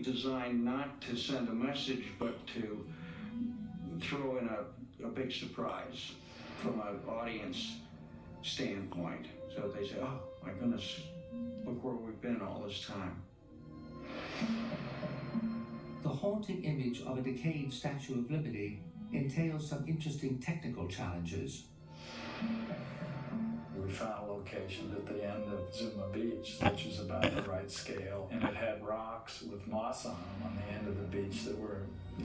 designed not to send a message, but to throw in a big surprise from an audience standpoint. So they say, oh my goodness, look where we've been all this time. The haunting image of a decayed Statue of Liberty entails some interesting technical challenges. We found a location at the end of Zuma Beach, which was about the right scale, and it had rocks with moss on them on the end of the beach that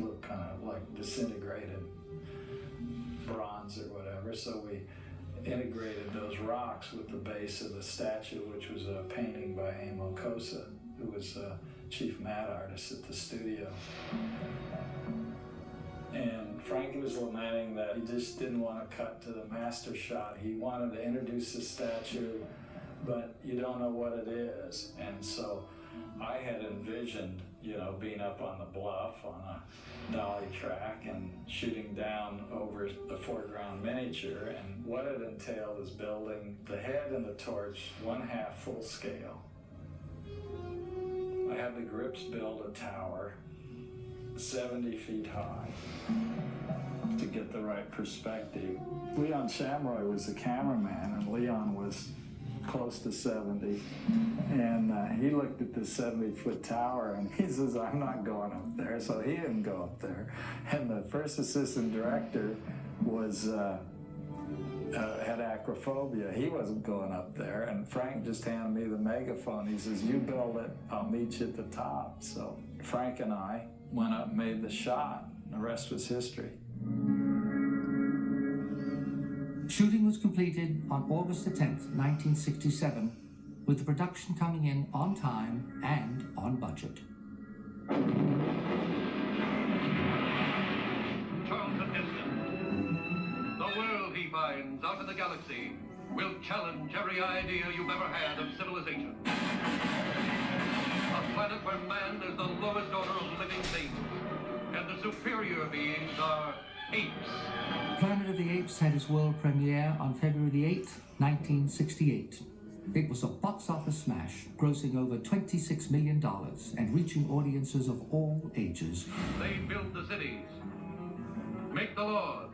looked kind of like disintegrated bronze or whatever. So we integrated those rocks with the base of the statue, which was a painting by Amo Kosa, who was chief matte artist at the studio. And Frank was lamenting that he just didn't want to cut to the master shot. He wanted to introduce the statue, but you don't know what it is. And so I had envisioned, being up on the bluff on a dolly track and shooting down over the foreground miniature. And what it entailed is building the head and the torch 1/2 full scale. I had the grips build a tower 70 feet high to get the right perspective. Leon Shamroy was the cameraman, and Leon was close to 70. And he looked at this 70-foot tower, and he says, I'm not going up there. So he didn't go up there. And the first assistant director had acrophobia. He wasn't going up there. And Frank just handed me the megaphone. He says, you build it, I'll meet you at the top. So Frank and I went up and made the shot. The rest was history. Shooting was completed on August the 10th, 1967, with the production coming in on time and on budget. Charlton Heston. The world he finds out in the galaxy will challenge every idea you've ever had of civilization. A planet where man is the lowest order of living things, and the superior beings are apes. Planet of the Apes had its world premiere on February the 8th, 1968. It was a box office smash, grossing over $26 million and reaching audiences of all ages. They build the cities, make the laws,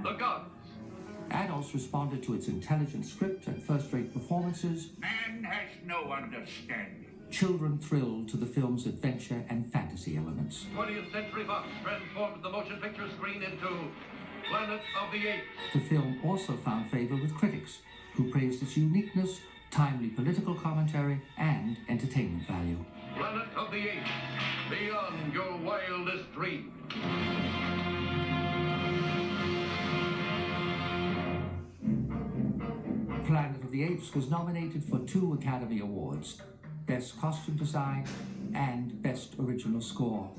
the gods. Adults responded to its intelligent script and first-rate performances. Man has no understanding. Children thrilled to the film's adventure and fantasy elements. 20th Century Fox transformed the motion picture screen into Planet of the Apes. The film also found favor with critics, who praised its uniqueness, timely political commentary, and entertainment value. Planet of the Apes, beyond your wildest dreams. Planet of the Apes was nominated for 2 Academy Awards, Best Costume Design and Best Original Score.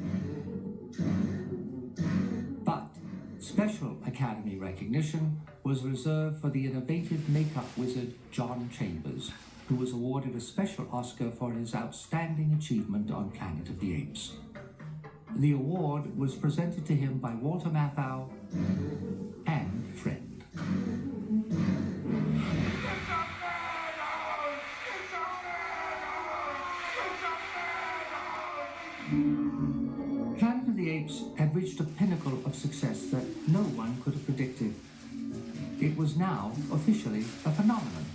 But special Academy recognition was reserved for the innovative makeup wizard John Chambers, who was awarded a special Oscar for his outstanding achievement on Planet of the Apes. The award was presented to him by Walter Matthau and friend. Planet of the Apes had reached a pinnacle of success that no one could have predicted. It was now officially a phenomenon.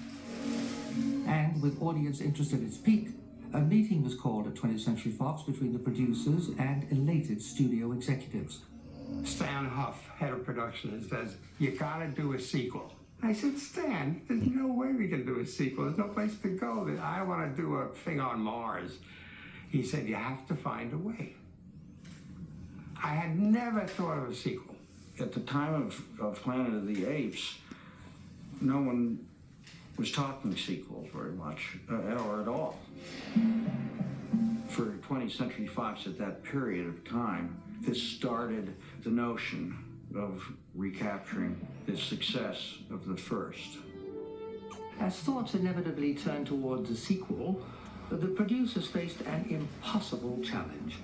And with audience interest at its peak, a meeting was called at 20th Century Fox between the producers and elated studio executives. Stan Huff, head of production, says, you gotta do a sequel. I said, Stan, there's no way we can do a sequel. There's no place to go. I want to do a thing on Mars. He said, you have to find a way. I had never thought of a sequel. At the time of Planet of the Apes, no one was talking sequels very much, or at all. For 20th Century Fox at that period of time, this started the notion of recapturing the success of the first. As thoughts inevitably turned towards a sequel, the producers faced an impossible challenge.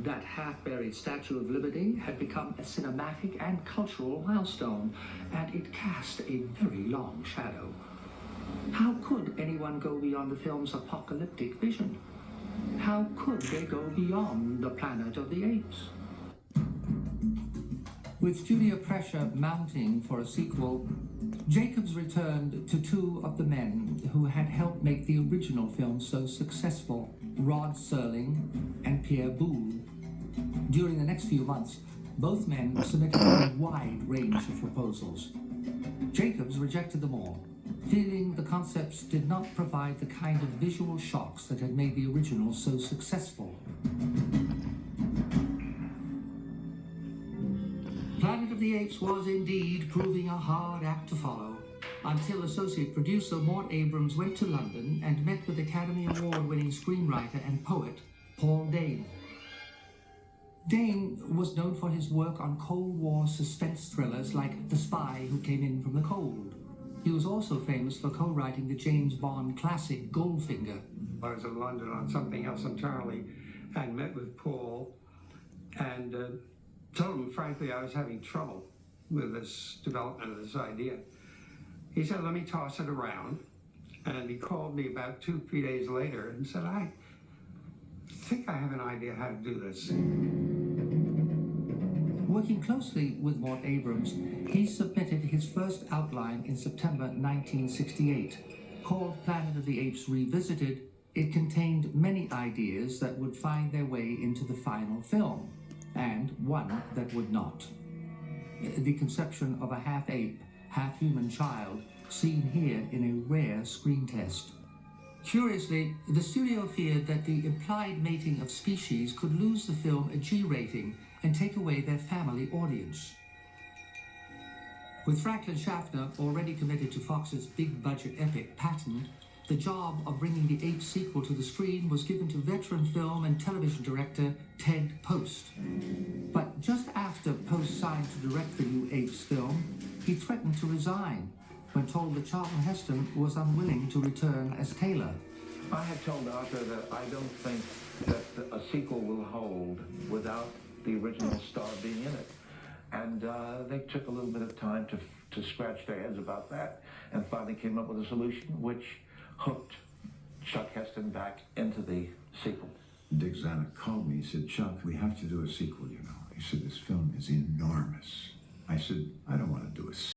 That half-buried Statue of Liberty had become a cinematic and cultural milestone, and it cast a very long shadow. How could anyone go beyond the film's apocalyptic vision? how could they go beyond the Planet of the Apes? With studio pressure mounting for a sequel, Jacobs returned to two of the men who had helped make the original film so successful, Rod Serling and Pierre Boulle. During the next few months, both men submitted a wide range of proposals. Jacobs rejected them all, feeling the concepts did not provide the kind of visual shocks that had made the original so successful. Planet of the Apes was indeed proving a hard act to follow, until associate producer Mort Abrams went to London and met with Academy Award-winning screenwriter and poet Paul Dane. Dane was known for his work on Cold War suspense thrillers like The Spy Who Came In From the Cold. He was also famous for co-writing the James Bond classic Goldfinger. I was in London on something else entirely and met with Paul and told him, frankly, I was having trouble with this development of this idea. He said, let me toss it around. And he called me about 2-3 days later and said, I think I have an idea how to do this. Working closely with Mort Abrams, he submitted his first outline in September 1968. Called Planet of the Apes Revisited, it contained many ideas that would find their way into the final film, and one that would not. The conception of a half-ape, half-human child, seen here in a rare screen test. Curiously, the studio feared that the implied mating of species could lose the film a G rating and take away their family audience. With Franklin Schaffner already committed to Fox's big-budget epic Patton, the job of bringing the Apes sequel to the screen was given to veteran film and television director Ted Post. But just after Post signed to direct the new Apes film, he threatened to resign when told that Charlton Heston was unwilling to return as Taylor. I had told Arthur that I don't think that a sequel will hold without the original star being in it. And they took a little bit of time to scratch their heads about that and finally came up with a solution which hooked Chuck Heston back into the sequel. Dick Zanuck called me. He said, Chuck, we have to do a sequel, you know. He said, this film is enormous. I said, I don't want to do a